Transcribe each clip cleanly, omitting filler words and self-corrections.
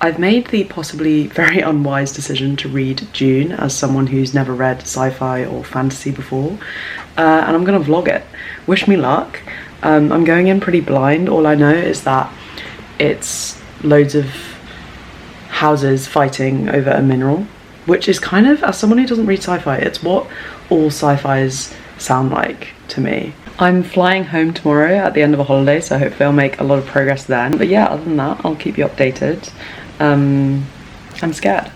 I've made the possibly very unwise decision to read Dune as someone who's never read sci-fi or fantasy before, and I'm gonna vlog it. Wish me luck. I'm going in pretty blind. All I know is that it's loads of houses fighting over a mineral, which is kind of, as someone who doesn't read sci-fi, it's what all sci-fis sound like to me. I'm flying home tomorrow at the end of a holiday, so hopefully I'll make a lot of progress then. But yeah, other than that, I'll keep you updated. I'm scared.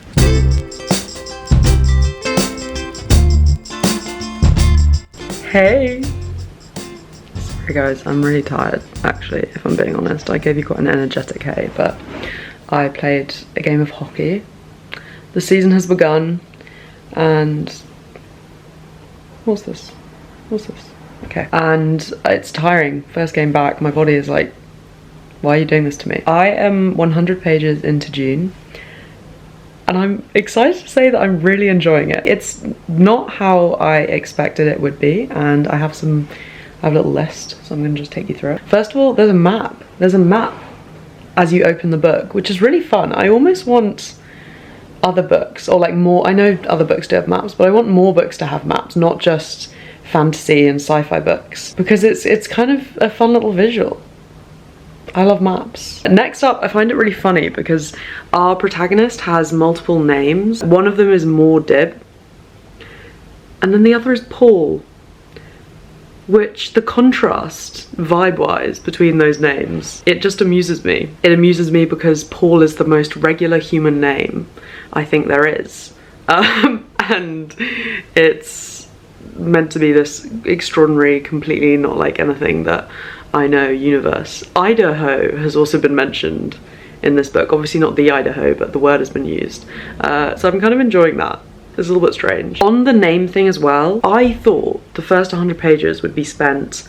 Hey! Sorry guys, I'm really tired, actually, if I'm being honest. I gave you quite an energetic hey, but I played a game of hockey. The season has begun, and what's this? Okay, and it's tiring. First game back, my body is like, why are you doing this to me? I am 100 pages into Dune, and I'm excited to say that I'm really enjoying it. It's not how I expected it would be, and I have a little list, so I'm gonna just take you through it. First of all, there's a map. There's a map as you open the book, which is really fun. I almost want other books, or like more, I know other books do have maps, but I want more books to have maps, not just fantasy and sci-fi books, because it's kind of a fun little visual. I love maps. Next up, I find it really funny because our protagonist has multiple names. One of them is Mordib, and then the other is Paul, which the contrast vibe-wise between those names, it just amuses me. It amuses me because Paul is the most regular human name I think there is. And it's meant to be this extraordinary, completely not like anything that I know universe. Idaho has also been mentioned in this book. Obviously not the Idaho, but the word has been used. So I'm kind of enjoying that. It's a little bit strange. On the name thing as well, I thought the first 100 pages would be spent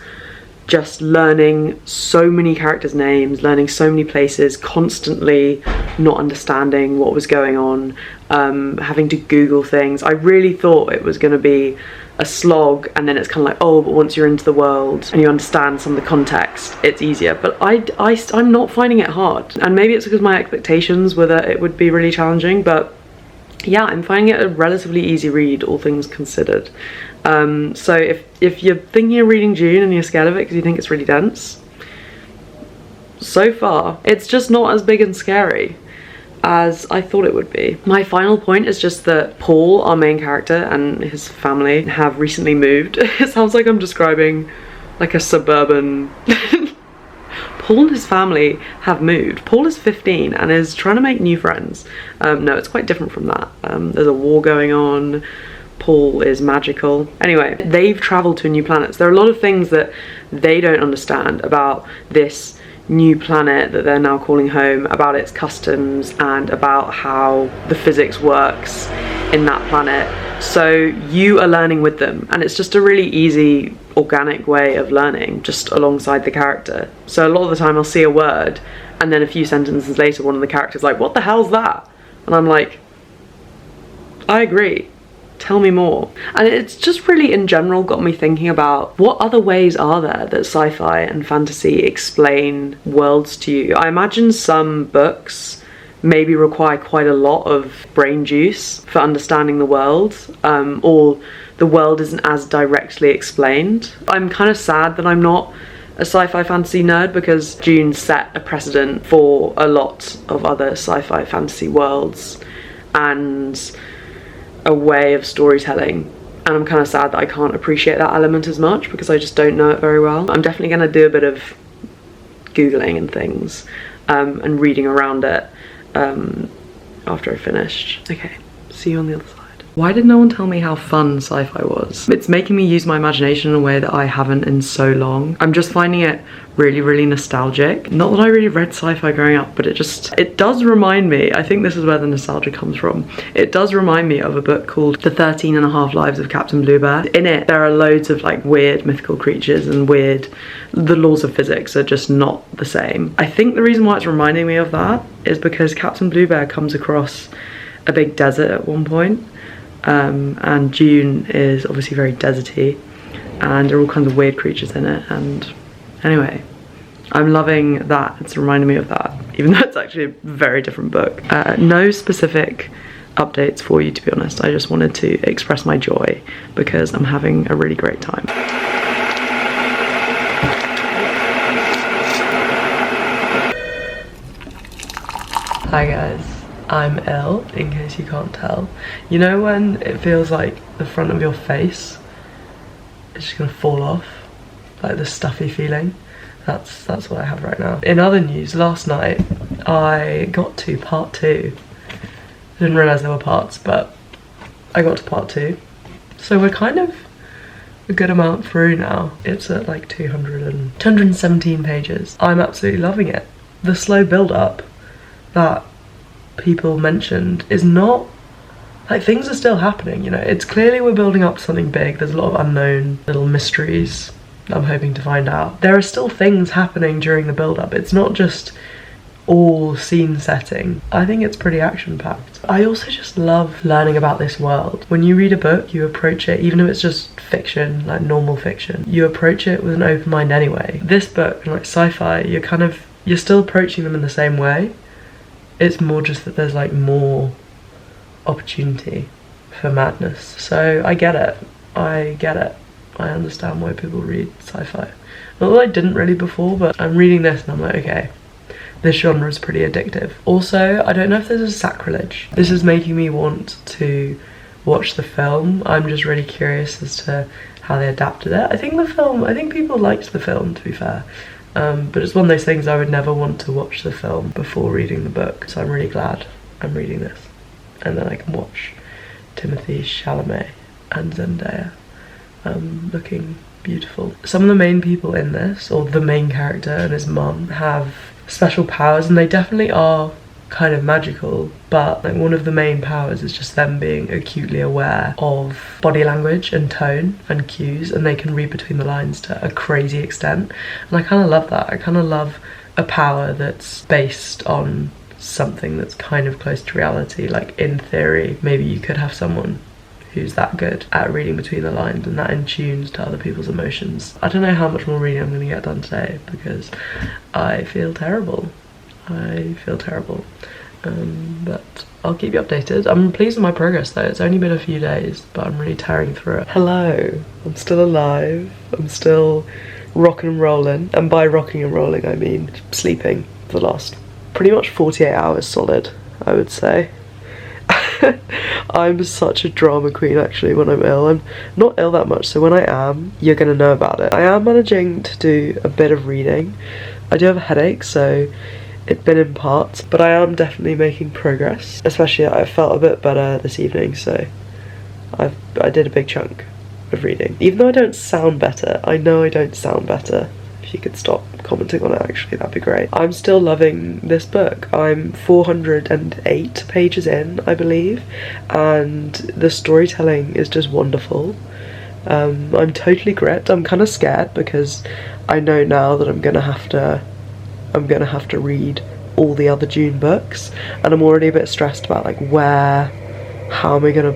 just learning so many characters' names, learning so many places, constantly not understanding what was going on, having to Google things. I really thought it was going to be a slog, and then it's kind of like, oh, but once you're into the world and you understand some of the context, it's easier. But I'm not finding it hard, and maybe it's because my expectations were that it would be really challenging, but yeah, I'm finding it a relatively easy read, all things considered. So if you're thinking of reading Dune and you're scared of it because you think it's really dense, so far it's just not as big and scary as I thought it would be. My final point is just that Paul, our main character, and his family have recently moved. It sounds like I'm describing like a suburban... Paul and his family have moved. Paul is 15 and is trying to make new friends. No, it's quite different from that. There's a war going on. Paul is magical. Anyway, they've traveled to a new planet. So there are a lot of things that they don't understand about this new planet that they're now calling home, about its customs and about how the physics works in that planet. So you are learning with them, and it's just a really easy, organic way of learning just alongside the character. So a lot of the time I'll see a word and then a few sentences later one of the characters like, what the hell's that? And I'm like, I agree, tell me more. And it's just really in general got me thinking about what other ways are there that sci-fi and fantasy explain worlds to you. I imagine some books maybe require quite a lot of brain juice for understanding the world, or the world isn't as directly explained. I'm kind of sad that I'm not a sci-fi fantasy nerd, because Dune set a precedent for a lot of other sci-fi fantasy worlds and a way of storytelling, and I'm kind of sad that I can't appreciate that element as much because I just don't know it very well. I'm definitely going to do a bit of googling and things, and reading around it after I finished. Okay, see you on the other side. Why did no one tell me how fun sci-fi was? It's making me use my imagination in a way that I haven't in so long. I'm just finding it really, really nostalgic. Not that I really read sci-fi growing up, but it does remind me, I think this is where the nostalgia comes from. It does remind me of a book called The 13.5 Lives of Captain Bluebeard. In it, there are loads of like weird mythical creatures and the laws of physics are just not the same. I think the reason why it's reminding me of that is because Captain Bluebeard comes across a big desert at one point. And Dune is obviously very deserty, and there are all kinds of weird creatures in it. And anyway, I'm loving that. It's reminding me of that, even though it's actually a very different book. No specific updates for you, to be honest. I just wanted to express my joy because I'm having a really great time. Hi guys, I'm ill, in case you can't tell. You know when it feels like the front of your face is just gonna fall off? Like the stuffy feeling? That's what I have right now. In other news, last night I got to part 2. I didn't realise there were parts, but I got to part 2. So we're kind of a good amount through now. It's at like 217 pages. I'm absolutely loving it. The slow build up that people mentioned is not, like, things are still happening, you know. It's clearly we're building up to something big. There's a lot of unknown little mysteries that I'm hoping to find out. There are still things happening during the build up. It's not just all scene setting. I think it's pretty action-packed. I also just love learning about this world. When you read a book, you approach it, even if it's just fiction, like normal fiction, you approach it with an open mind anyway. This book, like sci-fi, you're still approaching them in the same way. It's more just that there's like more opportunity for madness. So I get it. I get it. I understand why people read sci-fi. Not that I didn't really before, but I'm reading this and I'm like, okay, this genre is pretty addictive. Also, I don't know if this is sacrilege. This is making me want to watch the film. I'm just really curious as to how they adapted it. I think people liked the film, to be fair. But it's one of those things I would never want to watch the film before reading the book. So I'm really glad I'm reading this. And then I can watch Timothée Chalamet and Zendaya looking beautiful. Some of the main people in this, or the main character and his mum, have special powers, and they definitely are kind of magical, but like one of the main powers is just them being acutely aware of body language and tone and cues, and they can read between the lines to a crazy extent. And I kind of love that. I kind of love a power that's based on something that's kind of close to reality. Like, in theory, maybe you could have someone who's that good at reading between the lines and that in tune to other people's emotions. I don't know how much more reading I'm going to get done today because I feel terrible. But I'll keep you updated. I'm pleased with my progress though. It's only been a few days, but I'm really tearing through it. Hello, I'm still alive. I'm still rocking and rolling. And by rocking and rolling, I mean sleeping for the last pretty much 48 hours solid, I would say. I'm such a drama queen actually when I'm ill. I'm not ill that much, so when I am, you're gonna know about it. I am managing to do a bit of reading. I do have a headache, so it's been in parts, but I am definitely making progress. Especially I felt a bit better this evening, so I did a big chunk of reading. Even though I don't sound better, I know I don't sound better. If you could stop commenting on it, actually, that'd be great. I'm still loving this book. I'm 408 pages in, I believe, and the storytelling is just wonderful. I'm totally gripped. I'm kind of scared because I know now that I'm gonna have to read all the other Dune books, and I'm already a bit stressed about like how am I gonna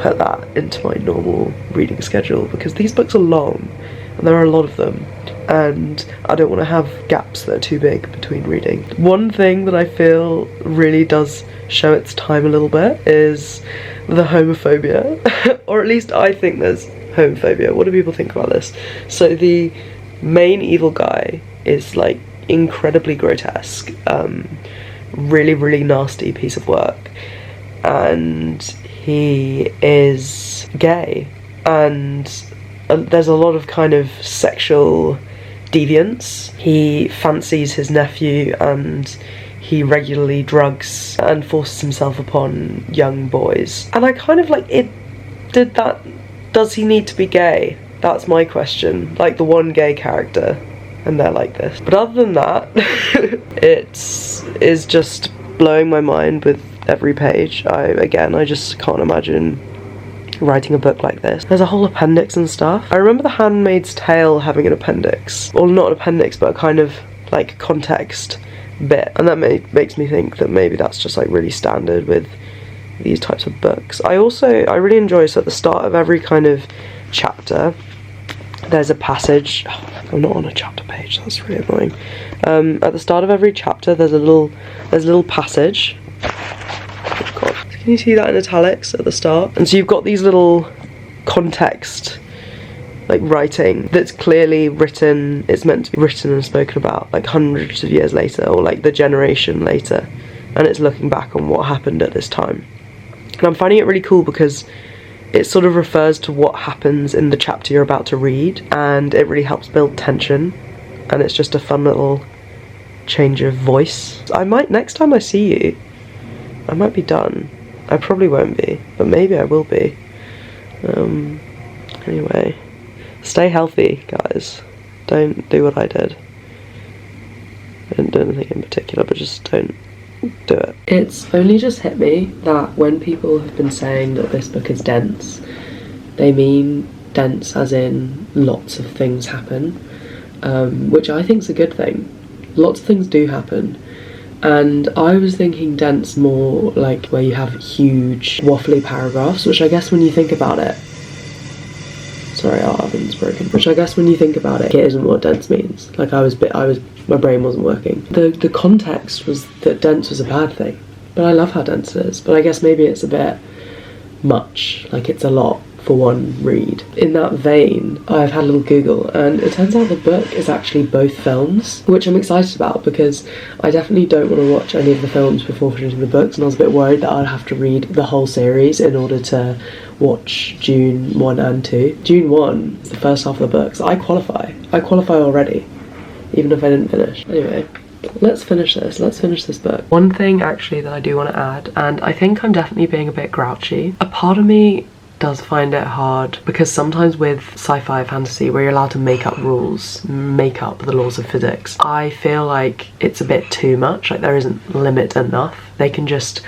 put that into my normal reading schedule, because these books are long and there are a lot of them, and I don't want to have gaps that are too big between reading. One thing that I feel really does show its time a little bit is the homophobia, or at least I think there's homophobia. What do people think about this? So the main evil guy is like incredibly grotesque, really nasty piece of work, and he is gay, and there's a lot of kind of sexual deviance. He fancies his nephew and he regularly drugs and forces himself upon young boys. And I kind of like it. Does he need to be gay? That's my question. Like the one gay character, and they're like this. But other than that, it is just blowing my mind with every page. I just can't imagine writing a book like this. There's a whole appendix and stuff. I remember The Handmaid's Tale having an appendix, or not an appendix, but a kind of like context bit, and that makes me think that maybe that's just like really standard with these types of books. I really enjoy, so at the start of every kind of chapter there's a passage, oh, I'm not on a chapter page, that's really annoying. At the start of every chapter there's a little passage. Oh god, can you see that in italics at the start? And so you've got these little context like writing that's clearly written, it's meant to be written and spoken about like hundreds of years later, or like the generation later, and it's looking back on what happened at this time. And I'm finding it really cool because it sort of refers to what happens in the chapter you're about to read, and it really helps build tension, and it's just a fun little change of voice. I might, next time I see you, I might be done. I probably won't be, but maybe I will be. Anyway, stay healthy, guys. Don't do what I did. I didn't do anything in particular, but just don't do it. It's only just hit me that when people have been saying that this book is dense, they mean dense as in lots of things happen, which I think is a good thing. Lots of things do happen, and I was thinking dense more like where you have huge waffly paragraphs, which I guess when you think about it, sorry, our oven's broken. Which I guess when you think about it, it isn't what dense means. Like my brain wasn't working. The context was that dense was a bad thing, but I love how dense it is. But I guess maybe it's a bit much, like it's a lot for one read. In that vein, I've had a little Google, and it turns out the book is actually both films, which I'm excited about because I definitely don't want to watch any of the films before finishing the books, and I was a bit worried that I'd have to read the whole series in order to watch Dune 1 and 2. Dune 1 is the first half of the book, so I qualify already, even if I didn't finish. Anyway, let's finish this book. One thing actually that I do want to add, and I think I'm definitely being a bit grouchy, a part of me does find it hard because sometimes with sci-fi fantasy where you're allowed to make up rules, make up the laws of physics, I feel like it's a bit too much, like there isn't limit enough. They can just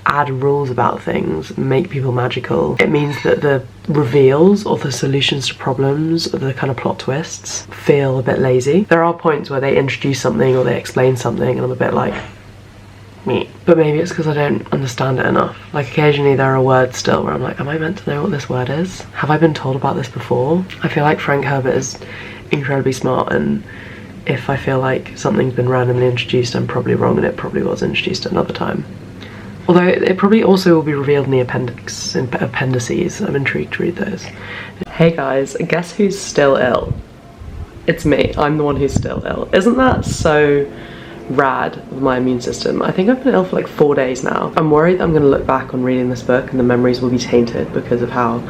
add rules about things, make people magical. It means that the reveals or the solutions to problems or the kind of plot twists feel a bit lazy. There are points where they introduce something or they explain something and I'm a bit like, me. But maybe it's because I don't understand it enough. Like occasionally there are words still where I'm like, am I meant to know what this word is? Have I been told about this before? I feel like Frank Herbert is incredibly smart, and if I feel like something's been randomly introduced, I'm probably wrong and it probably was introduced at another time. Although it probably also will be revealed in the appendices. I'm intrigued to read those. Hey guys, guess who's still ill? It's me. I'm the one who's still ill. Isn't that so rad of my immune system? I think I've been ill for like 4 days now. I'm worried that I'm going to look back on reading this book and the memories will be tainted because of how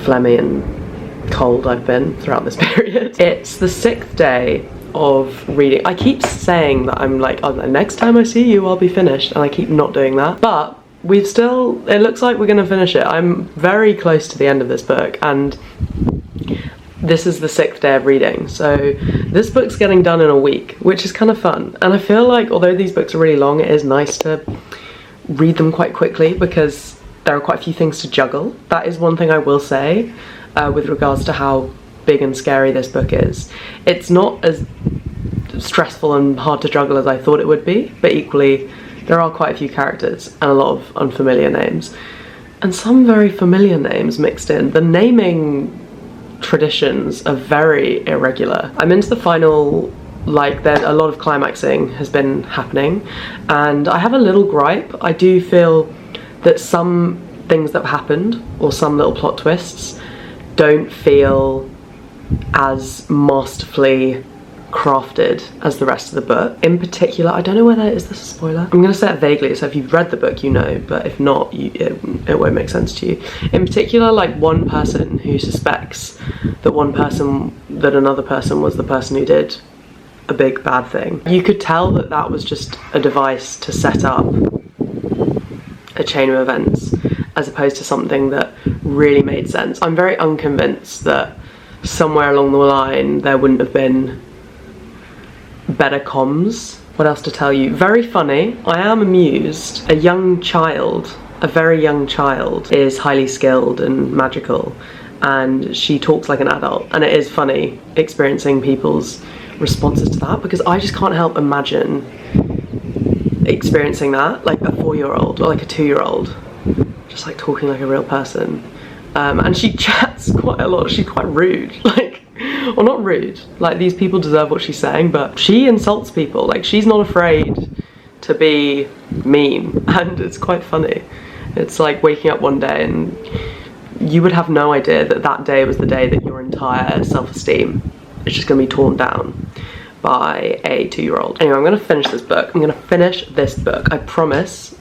phlegmy and cold I've been throughout this period. It's the 6th day of reading. I keep saying that I'm like, oh, next time I see you I'll be finished, and I keep not doing that, but it looks like we're gonna finish it. I'm very close to the end of this book, and this is the 6th day of reading, so this book's getting done in a week, which is kind of fun. And I feel like although these books are really long, it is nice to read them quite quickly because there are quite a few things to juggle. That is one thing I will say with regards to how big and scary this book is. It's not as stressful and hard to juggle as I thought it would be, but equally there are quite a few characters and a lot of unfamiliar names and some very familiar names mixed in. The naming traditions are very irregular. I'm into the final, like there's a lot of climaxing has been happening, and I have a little gripe. I do feel that some things that have happened or some little plot twists don't feel as masterfully crafted as the rest of the book. In particular, I don't know whether, is this a spoiler? I'm going to say it vaguely, so if you've read the book you know, but if not, it won't make sense to you. In particular, like one person who suspects that another person was the person who did a big bad thing. You could tell that that was just a device to set up a chain of events as opposed to something that really made sense. I'm very unconvinced that somewhere along the line there wouldn't have been better comms. What else to tell you? Very funny. I am amused. A young child, a very young child, is highly skilled and magical, and she talks like an adult, and it is funny experiencing people's responses to that because I just can't help imagine experiencing that, like a 4-year-old or like a 2-year-old just like talking like a real person. And she chats quite a lot. She's quite rude. Like, Well, not rude, like these people deserve what she's saying, but she insults people. Like, she's not afraid to be mean, and it's quite funny. It's like waking up one day and you would have no idea that that day was the day that your entire self-esteem is just gonna be torn down by a 2-year-old. Anyway, I'm gonna finish this book. I'm gonna finish this book. I promise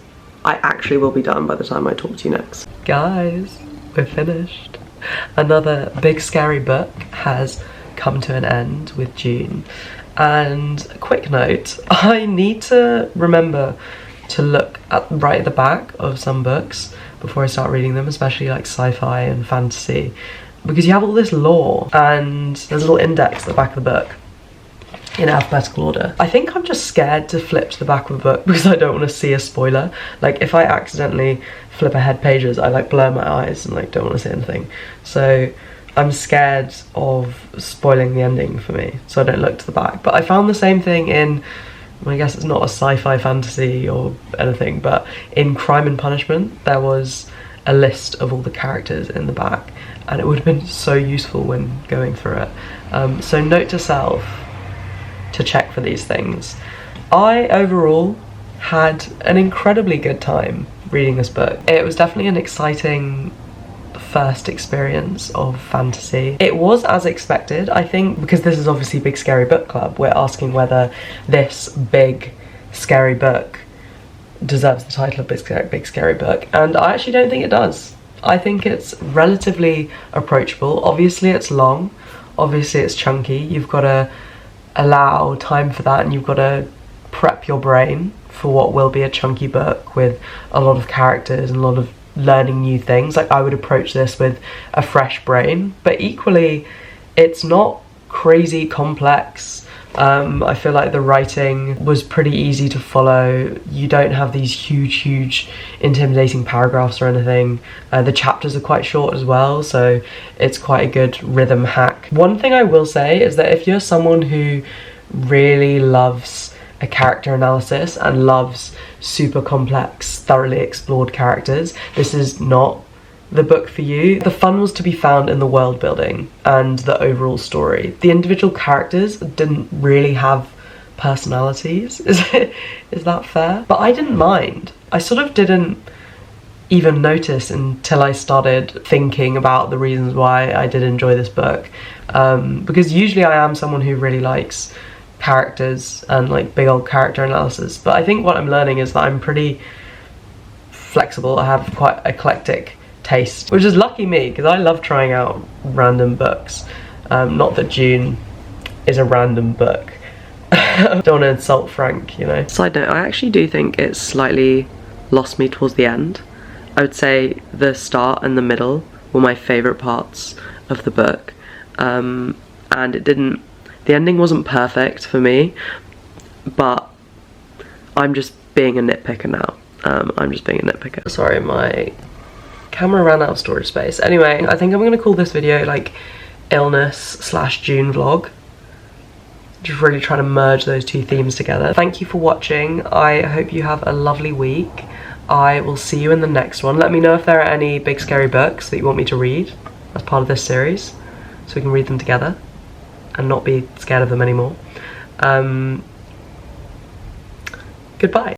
I actually will be done by the time I talk to you next. Guys, we're finished. Another big scary book has come to an end with June. And a quick note, I need to remember to look at right at the back of some books before I start reading them, especially like sci-fi and fantasy, because you have all this lore and there's a little index at the back of the book in alphabetical order. I think I'm just scared to flip to the back of a book because I don't want to see a spoiler. Like, if I accidentally flip ahead pages, I like blur my eyes and like don't want to see anything. So I'm scared of spoiling the ending for me, so I don't look to the back. But I found the same thing in, well, I guess it's not a sci-fi fantasy or anything, but in Crime and Punishment there was a list of all the characters in the back, and it would have been so useful when going through it. So note to self to check for these things. I overall had an incredibly good time reading this book. It was definitely an exciting first experience of fantasy. It was as expected, I think, because this is obviously Big Scary Book Club. We're asking whether this big scary book deserves the title of Big Scary Book, and I actually don't think it does. I think it's relatively approachable. Obviously it's long, obviously it's chunky, you've got to allow time for that, and you've got to prep your brain for what will be a chunky book with a lot of characters and a lot of learning new things. Like, I would approach this with a fresh brain, but equally it's not crazy complex. I feel like the writing was pretty easy to follow. You don't have these huge intimidating paragraphs or anything. The chapters are quite short as well, so it's quite a good rhythm hack. One thing I will say is that if you're someone who really loves a character analysis and loves super complex, thoroughly explored characters, this is not the book for you. The fun was to be found in the world building and the overall story. The individual characters didn't really have personalities. Is that fair? But I didn't mind. I sort of didn't even notice until I started thinking about the reasons why I did enjoy this book. Because usually I am someone who really likes characters and like big old character analysis, but I think what I'm learning is that I'm pretty flexible. I have quite eclectic taste, which is lucky me, because I love trying out random books. Not that June is a random book. Don't want to insult Frank, you know. Side note, I actually do think it slightly lost me towards the end. I would say the start and the middle were my favourite parts of the book, and the ending wasn't perfect for me, but I'm just being a nitpicker now. I'm just being a nitpicker. Sorry, my camera ran out of storage space. Anyway, I think I'm gonna call this video like illness/June vlog. Just really trying to merge those two themes together. Thank you for watching. I hope you have a lovely week. I will see you in the next one. Let me know if there are any big scary books that you want me to read as part of this series, so we can read them together and not be scared of them anymore. Goodbye.